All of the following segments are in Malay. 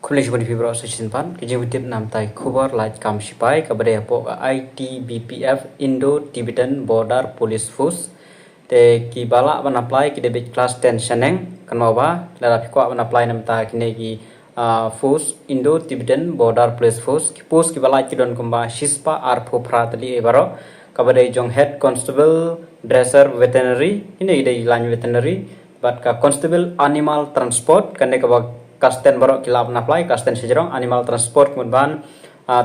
College bani fibro section pan kejemutif nam tai kubar light kam sipai kabade po ITBPF Indo Tibetan Border Police Force te ki bala ban apply ki debit class 10 seneng kanwa la pikwa ban apply nam ta kine ki force Indo Tibetan Border Police Force ki post ki bala ki don kumba shispa ar pho pratli ebaro kabade jong head constable dresser veterinary ine ide line veterinary but ka constable animal transport kane ka kasten barok kilap apply kasten sejrong animal transport kemudian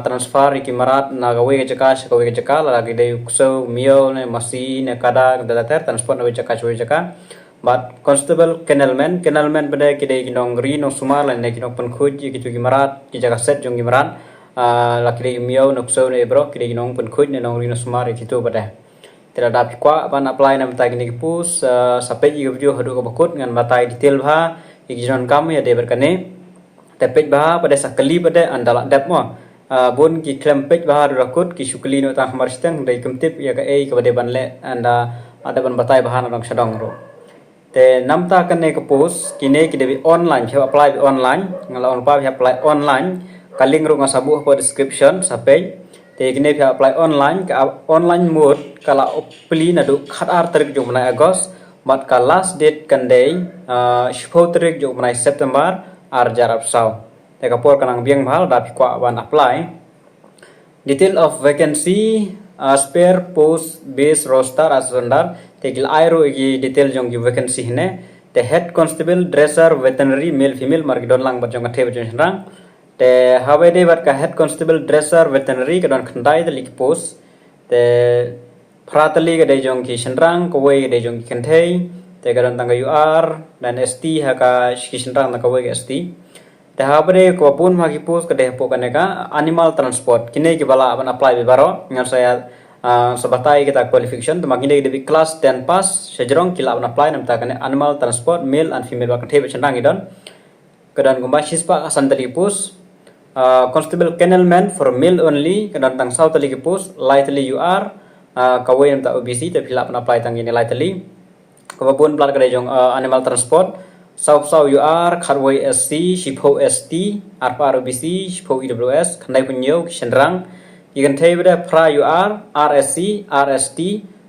transfer ikimarat nagawe ke jaka lagi de ukso mio ne masi ne kada dadater transport nawe jaka but constable kennelman bede kide kinong ri no sumar ne kinong penkuj gitu kimarat ki jaka set jong kimarat lagi de mio no ukso ne bro kide kinong penkuj ne nong ri no sumar gitu bede tidak dapat kwa ban apply nam tag ni pus sampai video hadu ko bakut ngan batai detail ha ikijon kami ada berkane tepet bah pada sakali pada andala dap mo bon ki klempet bah rakut ki sukli no ta hamar steng dai kemtip ya ka ke pada banle anda ada ban batai bahan orang sedang ro te namta kane ke pos kine ki debi online je apply online ngala on pa apply online kaling ro ngasabu po description sampai te kine apply online ka online mode kala apply na do khatar tarik jo mana agos but ka last date kan day 10 tarik jo mana September ar jarap saw te kapor kanang biang mahal da pikwa ban apply detail of vacancy spare post base roster as standard te gil airo gi detail jong gi vacancy hne te head constable dresser veterinary male female mark don lang bat jong athe jong rang te habe de bat ka head constable dresser veterinary ka don khandai de lik post te pratali ga de jong ki shenrang ko we de jong ki khanthei te ga don tanga UR dan ST ha ka ki shenrang na ka we ST te habare ko pun ma ki post ka de po ka ne ka animal transport kine ki bala ban apply be baro ngal saya sebatai kita qualification to maginde de class 10 pass sejrong kila ban apply nam ta ka ne animal transport male and female ba ka thei shenrang idon kedan gumba shispa santali post constable kennelman for male only kedan tang south li post lightly UR kawai nam ta OBC te phila apna apply tang ini lightly kababun plat kada jong animal transport south UR kharwai SC shipho ST arpa OBC shipho EWS khandai punyo shenrang ikan thei beda pra UR RSC RST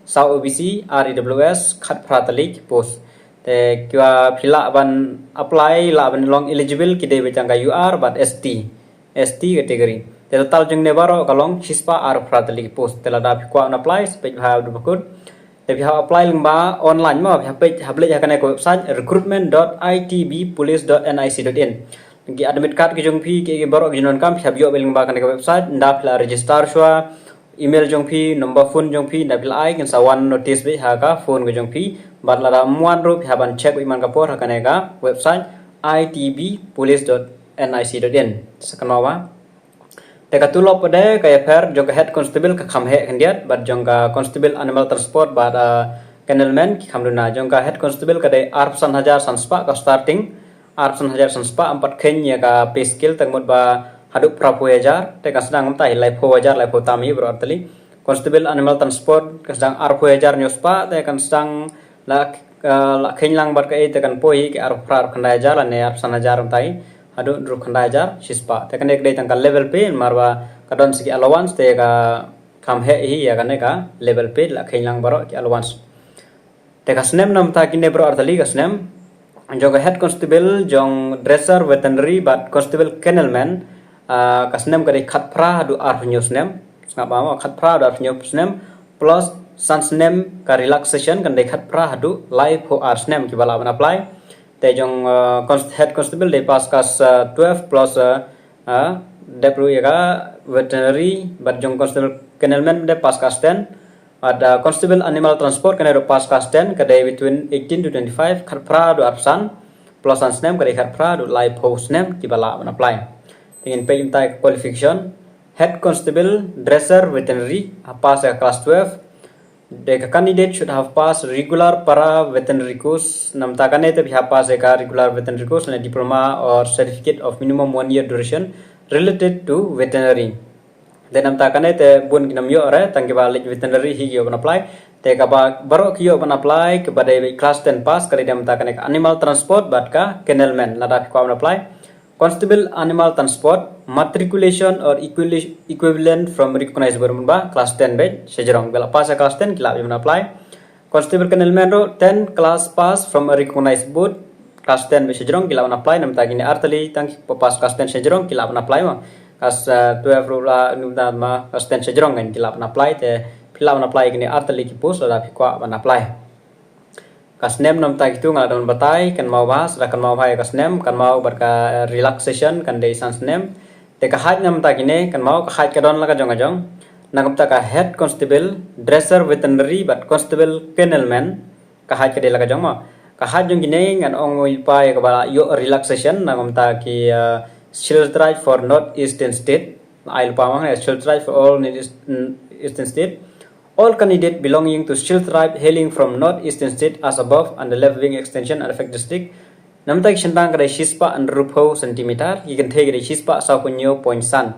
south OBC REWS khat pratalik post te kya phila ban apply la ban long eligible kide betanga UR but ST category total jeng nebaro kalong shispa ar pratali post telada pikwa on apply page ha du bakut te ha apply lengba online ma ha page hable ha kana ko website recruitment.itbpolice.nic.in gi admit card ki jong phi ke baro ginon kam ha bio lengba kana ko website nda pla register shwa email jong phi number phone jong phi nda pla ai kan sawan notice be ha ka phone ko jong phi badla muan ro ha ban check iman ka por ha kana ka website itbpolice.nic.in sakanawa teka tulop pada kaya per jongka head constable ka khamhe kandiat bat jongka constable animal transport bat kennelman ki khamduna jongka head constable kade arpsan hajar sanspa ka starting arpsan hajar sanspa 4 khenya ka pay skill tangmut ba haduk prapo hajar teka sedang mta hilai pho hajar lai pho tami berarti constable animal transport ka sedang arpho hajar nyospa teka sedang la khenlang bat ka e tekan poi ki arpra khandai hajar ne arpsan hajar mtai adu dru khandai jar shispa te kane dei tangka level pe marwa kadon sigi allowance te ka kam he hi ya kane ka level pe la khailang baro ki allowance te ka snem nam ta kine bro artali ka snem jong head constable jong dresser veterinary but constable kennelman ka snem ka dei khat phra adu ar news snem ngap ma khat phra adu ar news snem plus sans snem ka relaxation kan dei khat phra adu live ho ar snem ki bala ban apply te jong head constable de pass kas 12 plus deplu ya veterinary but jong constable kennelman de pass kas 10 ada constable animal transport kene pass kas 10 kadai between 18 to 25 kharpra do arsan plus ans name kadai kharpra do live post name ki bala ban apply ingin pay imtai qualification head constable dresser veterinary pass class 12. The candidate should have passed regular para veterinary course. Namta kane te bhi pass eka regular veterinary course and diploma or certificate of minimum 1 year duration related to veterinary. Then namta kane te bun kinam yo ore tangki balik veterinary hi yo ban apply. Te ka ba baro ki yo ban apply kepada class 10 pass kali namta kane animal transport bat ka kennelman lada ko ban apply. constable animal transport matriculation or equivalent from recognized bermula class 10 bed sejurong bela pas class 10 kila bimana apply constable kennelman ro 10 class pass from a recognized board class 10 bed sejurong kila apply nam tagini artali tang pass class 10 sejurong kila apply ma class 12 ro la numda ma class 10 sejurong kan kila apply te kila apply gini artali ki post la pikwa apply kasnem nam tak itu ngadon batai kan mau bahas kan mau bahaya kasnem kan mau berka relaxation kan day sans nem te kahat nam tak ini kan mau kahat kadon la kajong kajong nakam tak head constable dresser veterinary but constable kennelman kahat kade la kajong ma kahat jong gini ngan ong pai ka bala yo relaxation nakam tak ki shield drive for north eastern state ail pamang shield drive for all eastern state. All candidates belonging to Shield tribe hailing from northeastern state as above and the left wing extension and affect district. Namtak shendang kadai shispa and rupo centimeter. You can take the shispa saupunyo point san.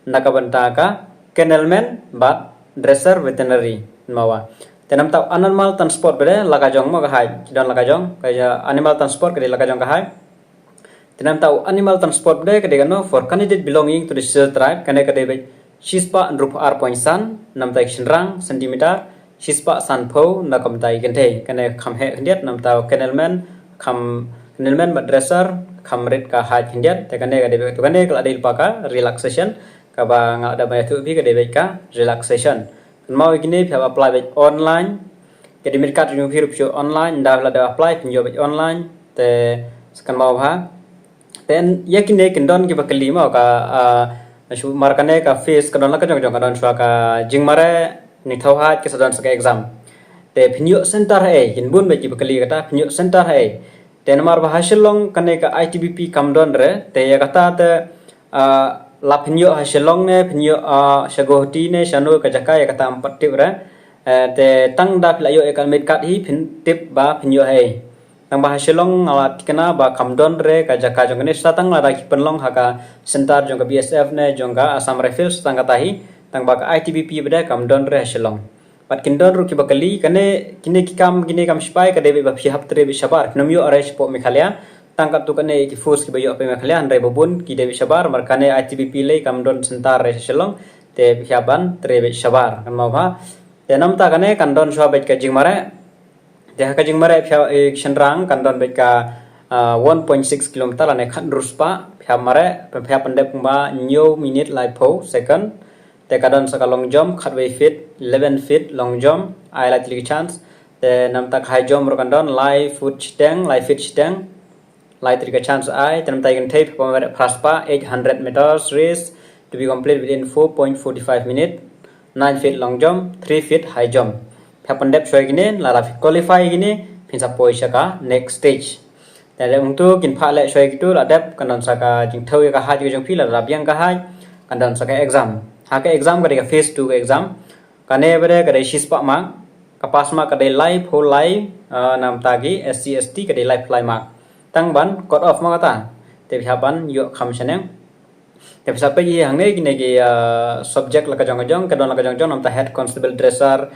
Nakabantaka kennelman but dresser veterinary mawa. Tenamtak animal transport bede lakajong mo kahai. Kidon lakajong kaya animal transport kadai lakajong kahai. Tenamtak animal transport bede kadai kano for candidate belonging to the Shield tribe kadai Shispa and rupa ar point san nam tai shenrang centimeter shispa san po na kam tai gente kane kham he khndiat nam ta kennelman but dresser kham red ka ha khndiat te kane ga debe to kane kala dil paka relaxation ka ba nga da ba tu bi ka debe ka relaxation mau igini phya apply be online ke dimir kat nyu phirup show online da la da apply pinyo be online te kan mau ha ten yakine kendon ki ba kalima ka markane ka face kadon la kajong kadon shwa ka jingmare ni thawha ke sadon saka exam te phinyo center hai hinbun be ki bakali kata phinyo center hai te namar bahashilong kane ka ITBP kamdon re te kata te la phinyo hasilong ne phinyo shagohti ne shanu ka jaka ya kata ampat tip re te tang da playo ekal med kat hi phin tip ba phinyo hai tang bahashilong alat kena ba kamdon re ka jaka jong ne satang la ki penlong haka sentar jong ka BSF ne jong ka Assam Rifles tang kata hi tang ba ka ITBP beda kamdon re hasilong pat kindon ru ki bakali kane kine ki kam spai ka debe ba phi hap tre bi shabar nomyo aresh po mekhalia tang ka tu kane ki force ki bayo pe mekhalia andre babun ki debe shabar mar kane ITBP le kamdon sentar re hasilong te phiaban tre bi shabar kan ma ba te nam ta kane kandon shwa bet ka jingmare Dah kajing mare pihak shenrang kandon beka 1.6 km la ne khan ruspa pihak mare pihak pendek pumba new minute live po second te kadon saka long jump khatway fit 11 feet long jump I like chance te nam tak high jump ro kandon live foot stang live fit stang light trika chance I te nam tak can tape pumba praspa 800 meters race to be complete within 4.45 minutes 9 feet long jump 3 feet high jump Pendek shoy gini la qualify gini pinsa poisa ka next stage tale untuk kin pha le shoy gitu la dep kanon saka jing thau ka ha jing phi la rabyang ka ha kanon saka exam ha ka exam ka phase 2 ka exam kane bere ka shispa ma ka pass ma ka live whole live nam tagi SC/ST ka live fly ma tang ban cut off ma kata te ban yo kham chaneng te sampai ye hang ne gine ki subject la ka jong kadon la ka jong nam ta head constable dresser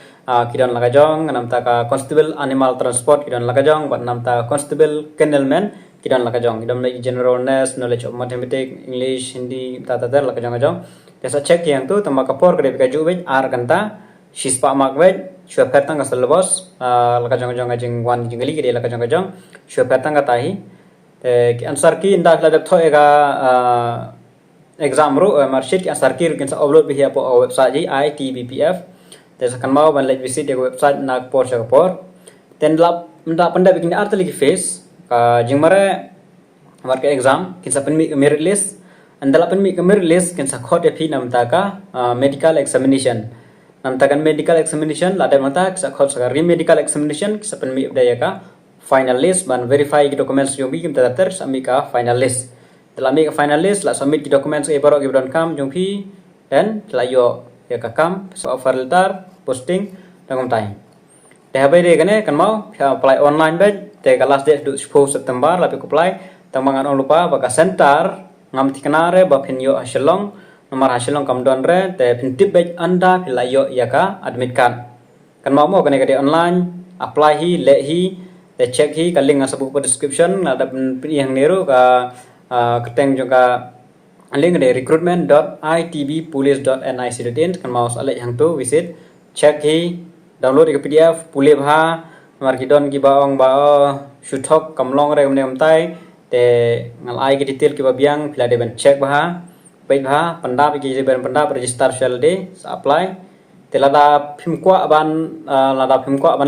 kidon la ka jong nam ta ka constable animal transport kidon la ka jong but nam ta constable kennelman kidon la ka jong kidon la general knowledge of mathematics english hindi ta la ka jong te sa check yang tu tama ka por ka ju be ar kanta shispa mak be shwe patang ka syllabus la ka jong jing wan jingali ki la ka jong shwe patang ka tahi te answer ki inda la dep thoega exam ro marksheet ki answer ki kin sa upload bi po website ji ITBPF te sakan mau ban like visit website Nagpur Shakapur ten lap nda panda bikin artali ki face ka jingmare marka exam kin sa pen merit list andala pen merit list kin sa khot fi nam ta ka medical examination nam ta kan medical examination la da mata sa khot sa medical examination sa pen mi daya ka final list ban verify ki documents yo bi kim ta ter sa mi ka final list telah make finalist la submit documents e barok gibron kam jongpi dan telah yo ya ka kam so offer letter posting dangom tai te habai re kane kan mau apply online batch te ka last date 10 September la pe apply tamangan on lupa baka center ngam tikanare ba phin yo hasilong nomor hasilong kam don re te phin tip batch anda pila yo ya ka admit card kan mau kane ka online apply hi le hi te check hi ka link asabu description ada pin yang neru ka keteng juga link dari recruitment.itbpolice.nic.in kan mau alek yang tu visit check hi download ke PDF pulih ha mar kidon ki baong ba shuthok kamlong re mne amtai te ngal ai ke detail ki babiang pila de ben check bah baik bah pandap ki je ben pandap register shell de apply te lada phimkwa ban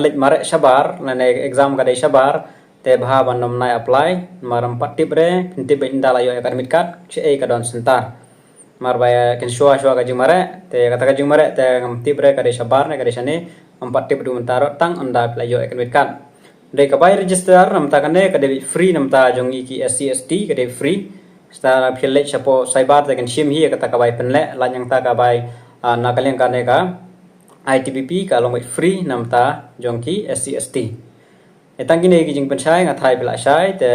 lek mare shabar nane exam ka de shabar te bah ban nom nai apply maram patip re pintip ben dala yo academic card che ka don sentar mar baya ken shua ka jing mare te kata ka jing mare te ngam tip re ka de shabar ne ka de shane empat tip du mentaro tang anda apply yo academic card de ka bay register nam ta kane ka de free nam ta jong ki SCST ka de free sta phile chapo cyber te kan shim hi ka ta ka bay penle la nyang ta ka bay na kaleng ka ne ka ITBP ka long free nam ta jong ki SCST etang kini ki jing pensai ngathai pela sai te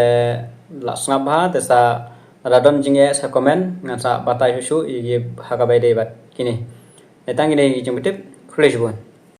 la snap ha te sa radon jing ya sa comment nga sa batai husu i ha ka bay de bat kini etang kini ki jing betip khulish bun